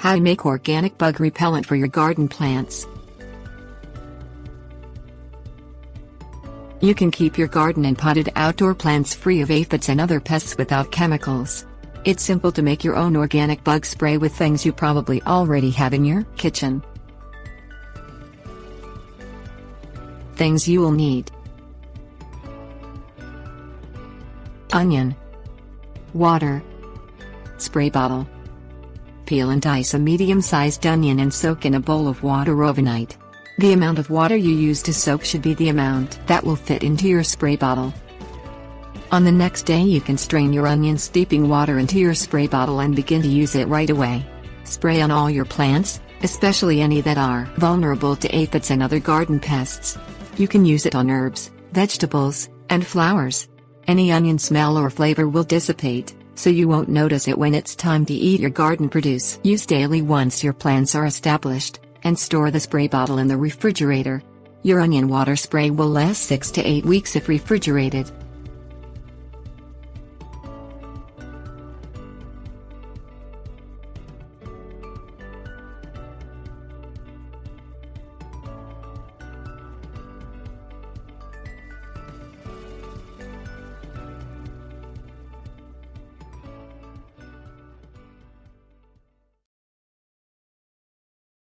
How to make organic bug repellent for your garden plants. You can keep your garden and potted outdoor plants free of aphids and other pests without chemicals. It's simple to make your own organic bug spray with things you probably already have in your kitchen. Things you will need: onion, water, spray bottle. Peel and dice a medium-sized onion and soak in a bowl of water overnight. The amount of water you use to soak should be the amount that will fit into your spray bottle. On the next day you can strain your onion steeping water into your spray bottle and begin to use it right away. Spray on all your plants, especially any that are vulnerable to aphids and other garden pests. You can use it on herbs, vegetables, and flowers. Any onion smell or flavor will dissipate, so you won't notice it when it's time to eat your garden produce. Use daily once your plants are established, and store the spray bottle in the refrigerator. Your onion water spray will last 6 to 8 weeks if refrigerated.